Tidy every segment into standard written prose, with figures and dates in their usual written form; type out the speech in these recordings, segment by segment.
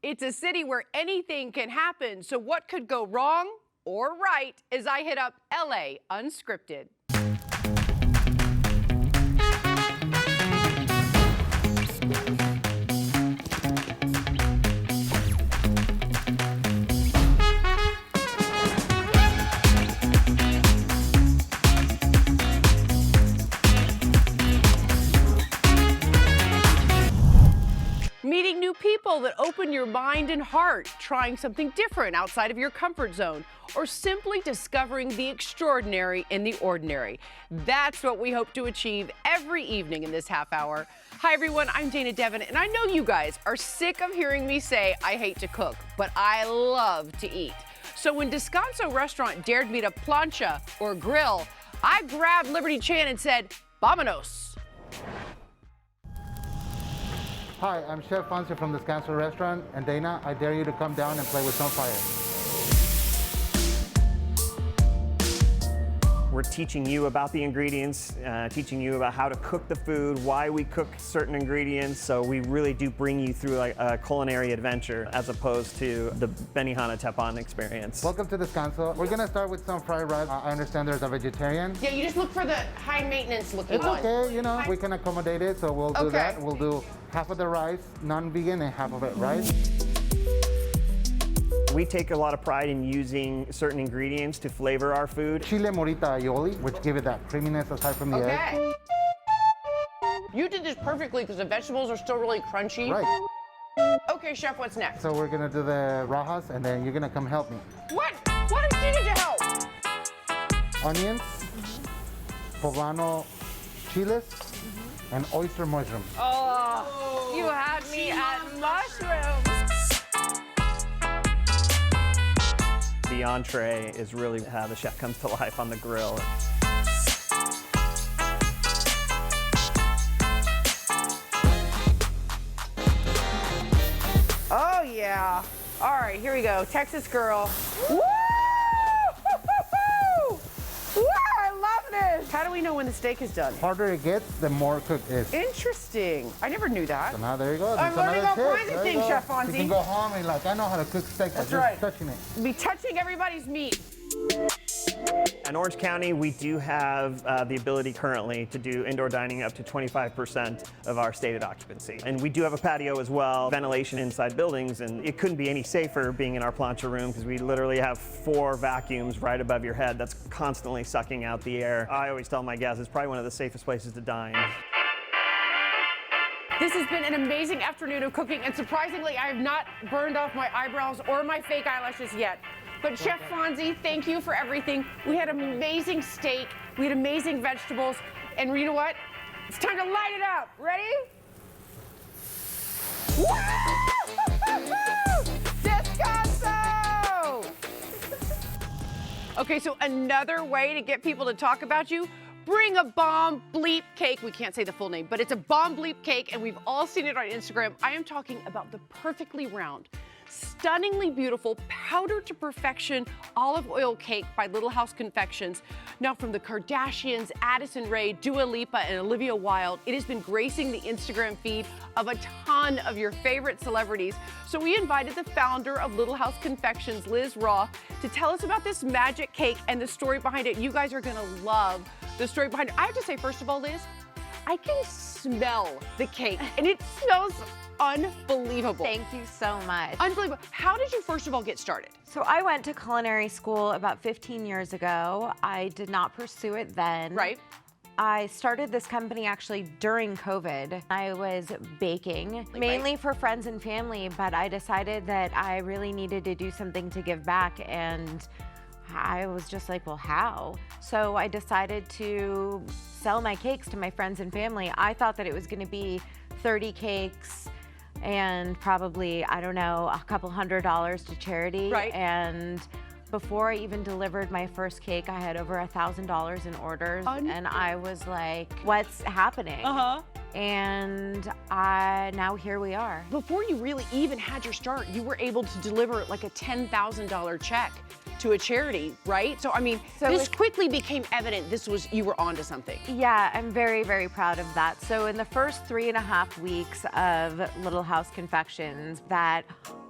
It's a city where anything can happen, so what could go wrong or right as I hit up LA Unscripted. Meeting new people that open your mind and heart, trying something different outside of your comfort zone, or simply discovering the extraordinary in the ordinary. That's what we hope to achieve every evening in this half hour. Hi everyone, I'm Dayna Devon, and I know you guys are sick of hearing me say I hate to cook, but I love to eat. So when Descanso Restaurant dared me to plancha or grill, I grabbed Liberty Chan and said, "Vámonos." Hi, I'm Chef Fonzie from Descanso Restaurant, and Dayna, I dare you to come down and play with some fire. We're teaching you about the ingredients, teaching you about how to cook the food, why we cook certain ingredients. So we really do bring you through like a culinary adventure as opposed to the Benihana Teppan experience. Welcome to Descanso. We're gonna start with some fried rice. I understand there's a vegetarian. Yeah, you just look for the high maintenance looking It's one. okay, you know, we can accommodate it, so we'll do Okay. that. We'll do half of the rice, non-vegan, and half of it rice. We take a lot of pride in using certain ingredients to flavor our food. Chile morita aioli, which give it that creaminess aside from the egg. Okay. You did this perfectly because the vegetables are still really crunchy. Right. Okay, Chef, what's next? So we're gonna do the rajas, and then you're gonna come help me. What? What is needed to help? Onions, poblano chiles, and oyster mushrooms. Oh, you had me at mushrooms. The entree is really how the chef comes to life on the grill. Oh, yeah. All right, here we go. Texas girl. Woo! Woo! I love this. How do we know when the steak is done? Harder it gets, the more cooked it is. Interesting. I never knew that. So now there you go. I'm There's learning another all tip. kinds of There you things, go. Chef Fonzie. You can go home and like, I know how to cook steak by That's just right. touching it. Be touching everybody's meat. In Orange County, we do have the ability currently to do indoor dining up to 25% of our stated occupancy. And we do have a patio as well, ventilation inside buildings, and it couldn't be any safer being in our plancha room because we literally have 4 vacuums right above your head that's constantly sucking out the air. I always tell my guests it's probably one of the safest places to dine. This has been an amazing afternoon of cooking, and surprisingly, I have not burned off my eyebrows or my fake eyelashes yet. But Chef Fonzie, thank you for everything. We had amazing steak, we had amazing vegetables, and you know what? It's time to light it up. Ready? Descanso! Okay, so another way to get people to talk about you, bring a bomb bleep cake. We can't say the full name, but it's a bomb bleep cake, and we've all seen it on Instagram. I am talking about the perfectly round, stunningly beautiful, powdered to perfection olive oil cake by Little House Confections. Now, from the Kardashians, Addison Rae, Dua Lipa, and Olivia Wilde, it has been gracing the Instagram feed of a ton of your favorite celebrities. So we invited the founder of Little House Confections, Liz Raw, to tell us about this magic cake and the story behind it. You guys are gonna love the story behind it. I have to say, first of all, Liz, I can smell the cake, and it smells unbelievable. Thank you so much. Unbelievable. How did you first of all get started? So I went to culinary school about 15 years ago. I did not pursue it then. Right. I started this company actually during COVID. I was baking, mainly for friends and family, but I decided that I really needed to do something to give back, and I was just like, well, how? So I decided to sell my cakes to my friends and family. I thought that it was gonna be 30 cakes and probably, I don't know, a couple $100 to charity. Right. And before I even delivered my first cake, I had over $1,000 in orders. And I was like, what's happening? And now here we are. Before you really even had your start, you were able to deliver like a $10,000 check to a charity, right? So I mean, this quickly became evident you were onto something. Yeah, I'm very, very proud of that. So in the first 3.5 weeks of Little House Confections, that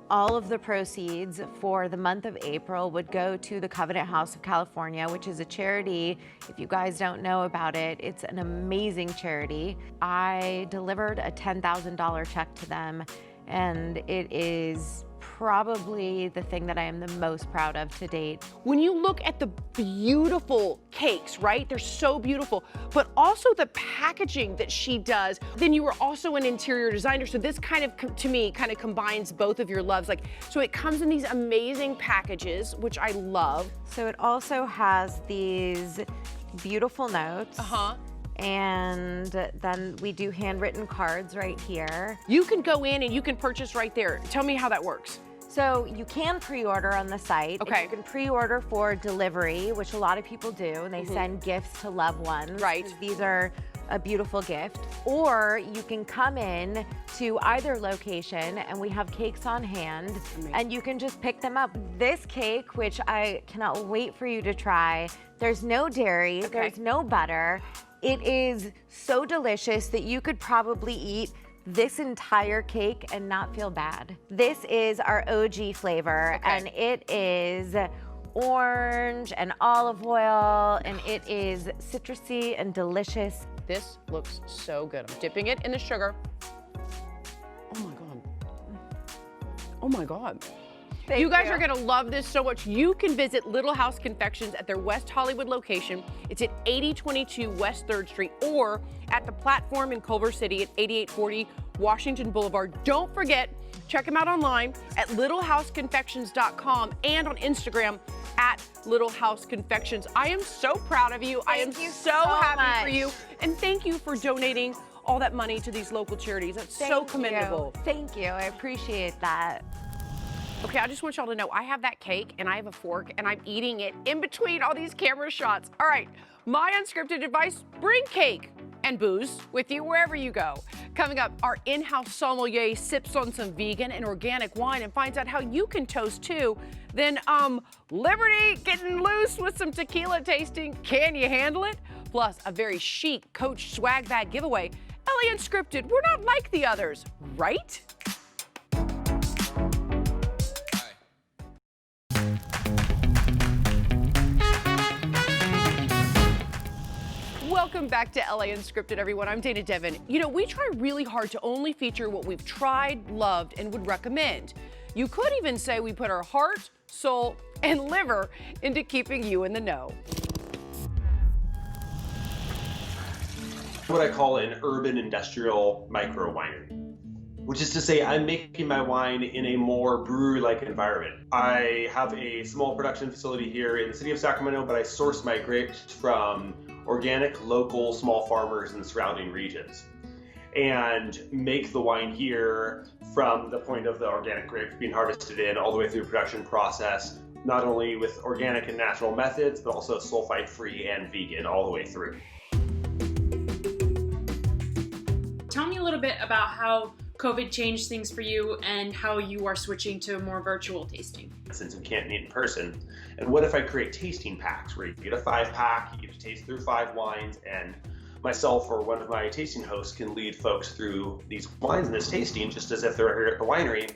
All of the proceeds for the month of April would go to the Covenant House of California, which is a charity. If you guys don't know about it, it's an amazing charity. I delivered a $10,000 check to them, and it is probably the thing that I am the most proud of to date. When you look at the beautiful cakes, right? They're so beautiful, but also the packaging that she does. Then you were also an interior designer, so this kind of, to me, kind of combines both of your loves. Like, so it comes in these amazing packages, which I love. So it also has these beautiful notes. And then we do handwritten cards right here. You can go in and you can purchase right there. Tell me how that works. So you can pre-order on the site. Okay. You can pre-order for delivery, which a lot of people do, and they send gifts to loved ones. Right. These are a beautiful gift. Or you can come in to either location and we have cakes on hand. Amazing. And you can just pick them up. This cake, which I cannot wait for you to try, there's no dairy, there's no butter. It is so delicious that you could probably eat this entire cake and not feel bad. This is our OG flavor, and it is orange and olive oil, and it is citrusy and delicious. This looks so good. I'm dipping it in the sugar. Oh my God. Oh my God. You guys are gonna love this so much. You can visit Little House Confections at their West Hollywood location. It's at 8022 West 3rd Street, or at the platform in Culver City at 8840 Washington Boulevard. Don't forget, check them out online at littlehouseconfections.com and on Instagram at Little House Confections. I am so proud of you. I am so happy for you. And thank you for donating all that money to these local charities. That's so commendable. Thank you, I appreciate that. Okay, I just want y'all to know I have that cake and I have a fork and I'm eating it in between all these camera shots. All right, my unscripted advice, bring cake and booze with you wherever you go. Coming up, our in-house sommelier sips on some vegan and organic wine and finds out how you can toast too. Then, Liberty getting loose with some tequila tasting. Can you handle it? Plus, a very chic Coach swag bag giveaway. LA Unscripted, we're not like the others, right? Welcome back to LA Unscripted, everyone. I'm Dayna Devon. You know, we try really hard to only feature what we've tried, loved, and would recommend. You could even say we put our heart, soul, and liver into keeping you in the know. What I call an urban industrial micro winery, which is to say I'm making my wine in a more brewery-like environment. I have a small production facility here in the city of Sacramento, but I source my grapes from organic, local, small farmers in the surrounding regions and make the wine here from the point of the organic grapes being harvested in all the way through the production process, not only with organic and natural methods, but also sulfite-free and vegan all the way through. Tell me a little bit about how COVID changed things for you and how you are switching to more virtual tasting. Since we can't meet in person, and what if I create tasting packs where you get a 5-pack, you get to taste through 5 wines, and myself or one of my tasting hosts can lead folks through these wines and this tasting just as if they're here at the winery.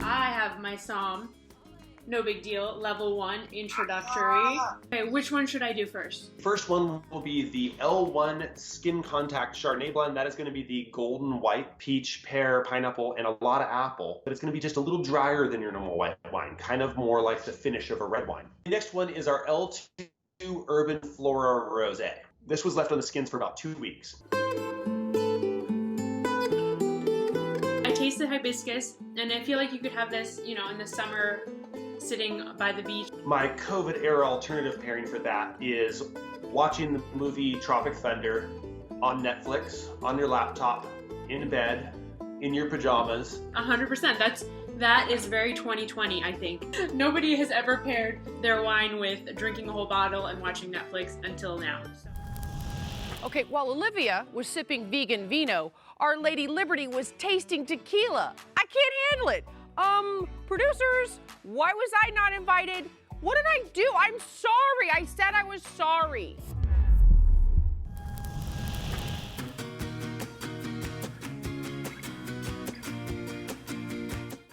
I have my somm, no big deal, level 1, introductory. Okay, which one should I do first? First one will be the L1 Skin Contact Chardonnay blend. That is going to be the golden white, peach, pear, pineapple, and a lot of apple. But it's going to be just a little drier than your normal white wine, kind of more like the finish of a red wine. The next one is our L2 Urban Flora Rosé. This was left on the skins for about 2 weeks. I tasted hibiscus, and I feel like you could have this, you know, in the summer, sitting by the beach. My COVID-era alternative pairing for that is watching the movie Tropic Thunder on Netflix, on your laptop, in bed, in your pajamas. 100%. That is very 2020, I think. Nobody has ever paired their wine with drinking a whole bottle and watching Netflix until now. Okay, while Olivia was sipping vegan vino, our lady Liberty was tasting tequila. I can't handle it. Producers, why was I not invited? What did I do? I'm sorry. I said I was sorry.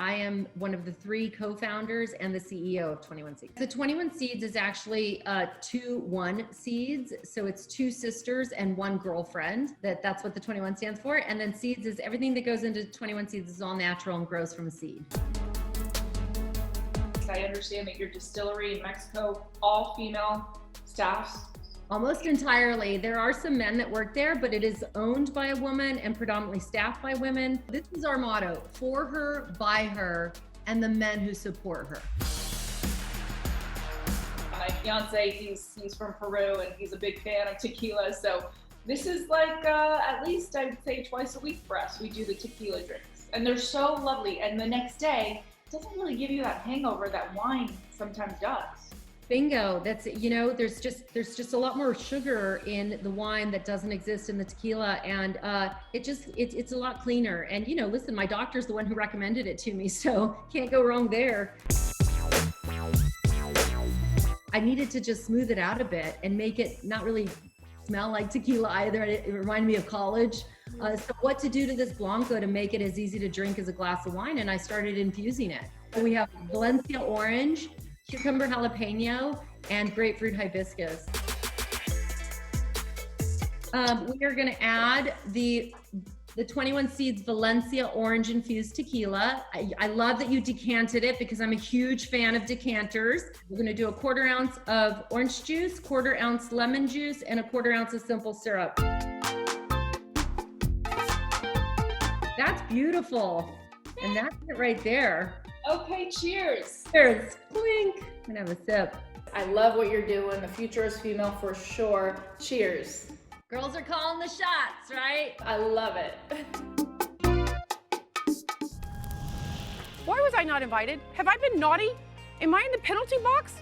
I am one of the 3 co-founders and the CEO of 21 Seeds. The 21 Seeds is actually 2-1 Seeds. So it's 2 sisters and 1 girlfriend. That's what the 21 stands for. And then Seeds is everything that goes into 21 Seeds is all natural and grows from a seed. I understand that your distillery in Mexico, all female staffs. Almost entirely. There are some men that work there, but it is owned by a woman and predominantly staffed by women. This is our motto: for her, by her, and the men who support her. My fiance, he's from Peru and he's a big fan of tequila. So this is like at least I'd say twice a week for us. We do the tequila drinks and they're so lovely. And the next day, it doesn't really give you that hangover that wine sometimes does. Bingo. That's, you know, there's just a lot more sugar in the wine that doesn't exist in the tequila, and it's a lot cleaner. And you know, listen, my doctor's the one who recommended it to me, so can't go wrong there. I needed to just smooth it out a bit and make it not really smell like tequila either. It reminded me of college. So what to do to this Blanco to make it as easy to drink as a glass of wine, and I started infusing it. We have Valencia orange, cucumber jalapeno, and grapefruit hibiscus. We are gonna add the 21 Seeds Valencia orange infused tequila. I love that you decanted it because I'm a huge fan of decanters. We're gonna do a 1/4 ounce of orange juice, 1/4 ounce lemon juice, and a 1/4 ounce of simple syrup. That's beautiful. And that's it right there. Okay, cheers. Cheers. Clink. I'm gonna have a sip. I love what you're doing. The future is female for sure. Cheers. Girls are calling the shots, right? I love it. Why was I not invited? Have I been naughty? Am I in the penalty box?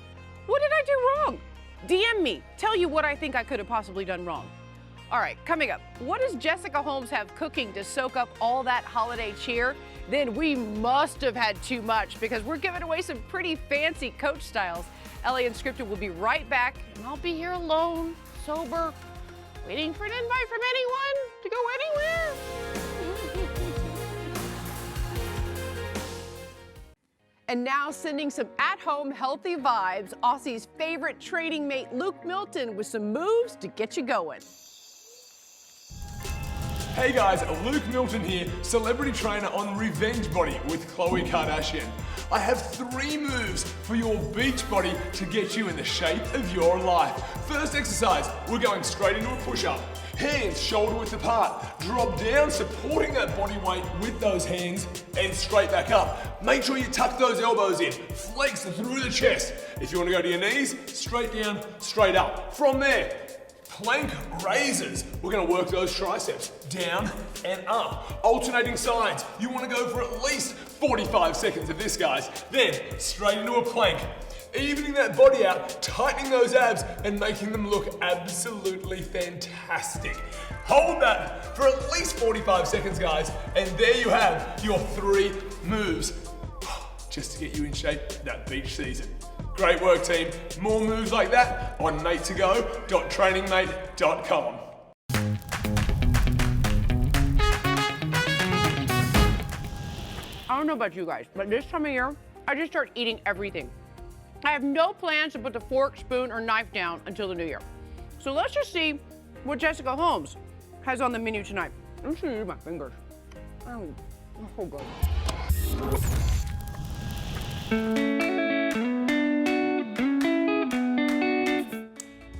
What did I do wrong? DM me. Tell you what I think I could have possibly done wrong. All right, coming up, what does Jessica Holmes have cooking to soak up all that holiday cheer? Then we must have had too much because we're giving away some pretty fancy Coach styles. LA Unscripted will be right back, and I'll be here alone, sober, waiting for an invite from anyone to go anywhere. And now sending some at-home healthy vibes, Aussie's favorite training mate Luke Milton with some moves to get you going. Hey guys, Luke Milton here, celebrity trainer on Revenge Body with Khloe Kardashian. I have 3 moves for your beach body to get you in the shape of your life. First exercise, we're going straight into a push-up. Hands shoulder width apart. Drop down, supporting that body weight with those hands, and straight back up. Make sure you tuck those elbows in. Flex through the chest. If you want to go to your knees, straight down, straight up. From there, plank raises. We're going to work those triceps down and up. Alternating sides. You want to go for at least 45 seconds of this, guys. Then straight into a plank. Evening that body out, tightening those abs and making them look absolutely fantastic. Hold that for at least 45 seconds, guys. And there you have your 3 moves just to get you in shape that beach season. Great work, team. More moves like that on matetogo.trainingmate.com. I don't know about you guys, but this time of year, I just start eating everything. I have no plans to put the fork, spoon, or knife down until the new year. So let's just see what Jessica Holmes has on the menu tonight. I'm just gonna use my fingers. Oh, so good.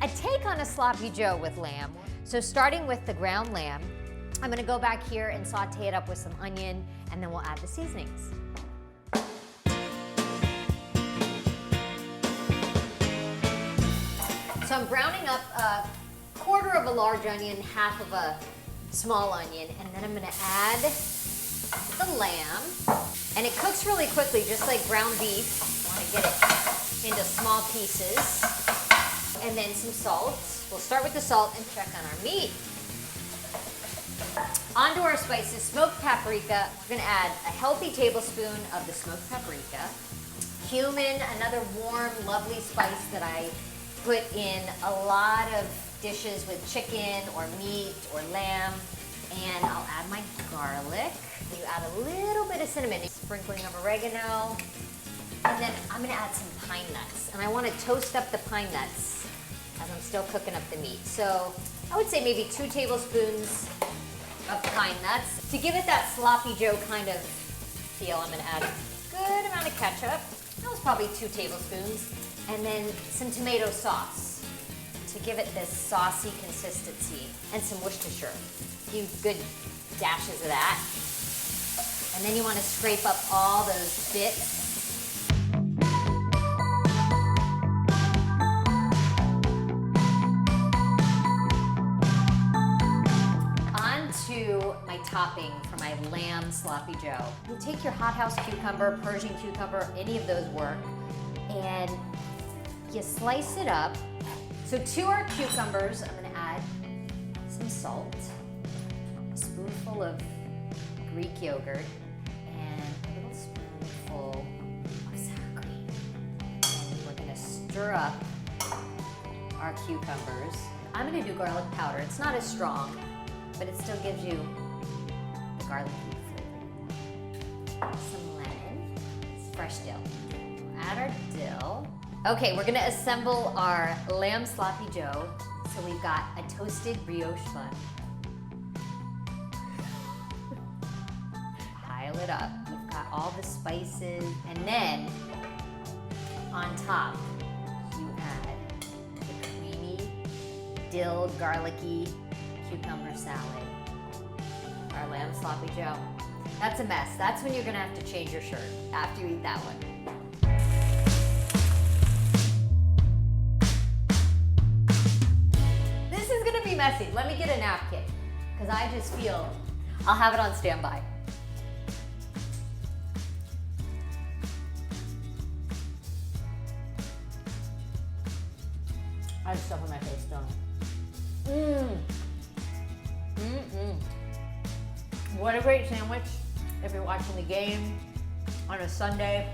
A take on a sloppy joe with lamb. So starting with the ground lamb, I'm gonna go back here and saute it up with some onion, and then we'll add the seasonings. So I'm browning up a 1/4 of a large onion, 1/2 of a small onion, and then I'm gonna add the lamb. And it cooks really quickly, just like ground beef. I wanna get it into small pieces. And then some salt. We'll start with the salt and check on our meat. On to our spices, smoked paprika. We're gonna add a healthy tablespoon of the smoked paprika. Cumin, another warm, lovely spice that I put in a lot of dishes with chicken or meat or lamb. And I'll add my garlic. You add a little bit of cinnamon, sprinkling of oregano. And then I'm gonna add some pine nuts. And I wanna toast up the pine nuts as I'm still cooking up the meat. So I would say maybe 2 tablespoons of pine nuts. To give it that sloppy Joe kind of feel, I'm gonna add a good amount of ketchup. That was probably 2 tablespoons. And then some tomato sauce to give it this saucy consistency. And some Worcestershire. A few good dashes of that. And then you wanna scrape up all those bits. To my topping for my lamb sloppy joe. You take your hothouse cucumber, Persian cucumber, any of those work, and you slice it up. So to our cucumbers, I'm gonna add some salt, a spoonful of Greek yogurt, and a little spoonful of sour cream. And we're gonna stir up our cucumbers. I'm gonna do garlic powder. It's not as strong, but it still gives you the garlicky flavor. Some lemon, it's fresh dill. We'll add our dill. Okay, we're gonna assemble our lamb sloppy joe. So we've got a toasted brioche bun. Pile it up. We've got all the spices, and then on top, you add the creamy, dill, garlicky cucumber salad, our lamb sloppy joe. That's a mess. That's when you're gonna have to change your shirt after you eat that one. This is gonna be messy. Let me get a napkin, because I just feel I'll have it on standby. I have stuff on my face, don't I? What a great sandwich if you're watching the game on a Sunday.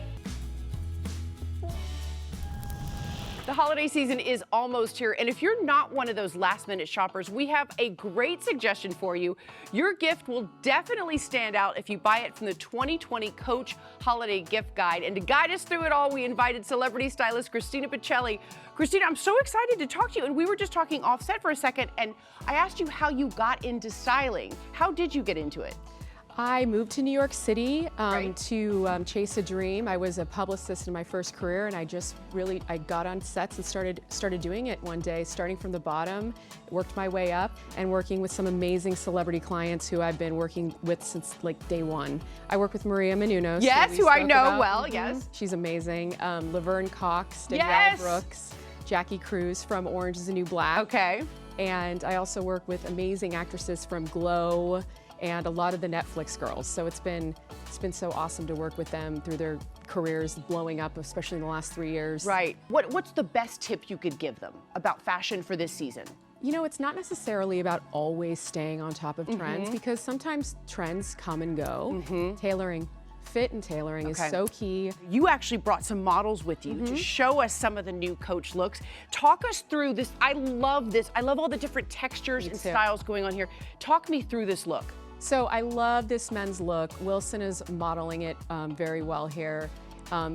The holiday season is almost here, and if you're not one of those last-minute shoppers, we have a great suggestion for you. Your gift will definitely stand out if you buy it from the 2020 Coach Holiday Gift Guide. And to guide us through it all, we invited celebrity stylist Christina Pacelli. Christina, I'm so excited to talk to you, and we were just talking offset for a second, and I asked you how you got into styling. How did you get into it? I moved to New York City to chase a dream. I was a publicist in my first career, and I got on sets and started doing it one day, starting from the bottom, worked my way up, and working with some amazing celebrity clients who I've been working with since like day one. I work with Maria Menounos. Yes, who I know well, yes. She's amazing. Laverne Cox, Danielle Brooks, Jackie Cruz from Orange is the New Black. Okay. And I also work with amazing actresses from Glow and a lot of the Netflix girls. So it's been so awesome to work with them through their careers blowing up, especially in the last 3 years. Right. What's the best tip you could give them about fashion for this season? You know, it's not necessarily about always staying on top of trends, because sometimes trends come and go. Tailoring, fit and tailoring is so key. You actually brought some models with you to show us some of the new Coach looks. Talk us through this. I love this. I love all the different textures and styles going on here. Talk me through this look. So I love this men's look. Wilson is modeling it very well here.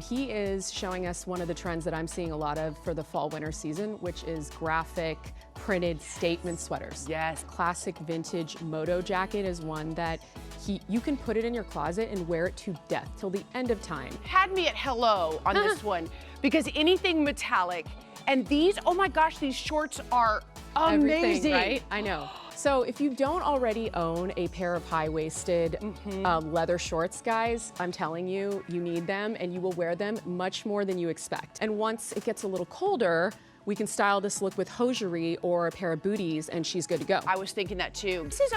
He is showing us one of the trends that I'm seeing a lot of for the fall-winter season, which is graphic printed statement sweaters. Yes. Classic vintage moto jacket is one that you can put it in your closet and wear it to death till the end of time. Had me at hello on this one, because anything metallic, and these, oh my gosh, these shorts are amazing. Everything, right? I know. So if you don't already own a pair of high-waisted leather shorts, guys, I'm telling you, you need them, and you will wear them much more than you expect. And once it gets a little colder, we can style this look with hosiery or a pair of booties, and she's good to go. I was thinking that too. This is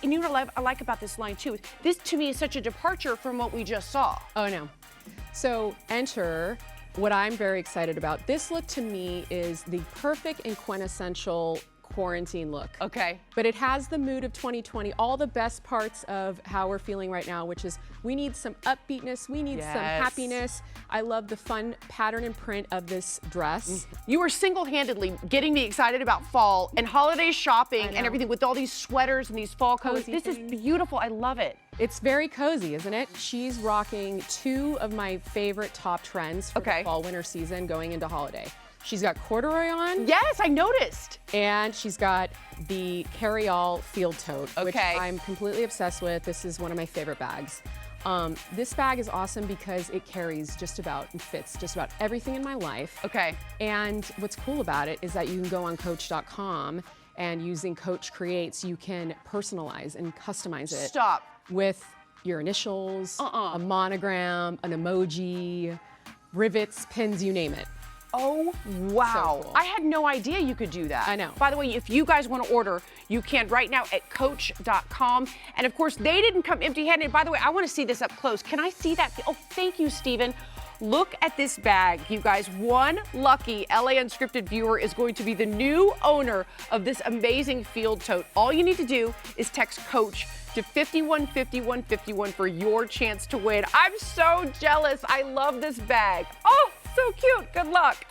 and you know what I like about this line too? This to me is such a departure from what we just saw. Oh no. So enter what I'm very excited about. This look to me is the perfect and quintessential quarantine look. Okay. But it has the mood of 2020, all the best parts of how we're feeling right now, which is we need some upbeatness, we need some happiness. I love the fun pattern and print of this dress. You are single-handedly getting me excited about fall and holiday shopping and everything with all these sweaters and these fall coats. This is beautiful. I love it. It's very cozy, isn't it? She's rocking two of my favorite top trends for the fall-winter season going into holiday. She's got corduroy on. Yes, I noticed. And she's got the carry-all field tote, which I'm completely obsessed with. This is one of my favorite bags. This bag is awesome because it carries just about and fits just about everything in my life. Okay. And what's cool about it is that you can go on Coach.com and using Coach Creates, you can personalize and customize it. Stop. With your initials, a monogram, an emoji, rivets, pins, you name it. Oh, wow. So cool. I had no idea you could do that. I know. By the way, if you guys want to order, you can right now at Coach.com. And of course, they didn't come empty-handed. By the way, I want to see this up close. Can I see that? Oh, thank you, Stephen. Look at this bag, you guys. One lucky LA Unscripted viewer is going to be the new owner of this amazing field tote. All you need to do is text Coach to 515151 for your chance to win. I'm so jealous. I love this bag. Oh, so cute. Good luck.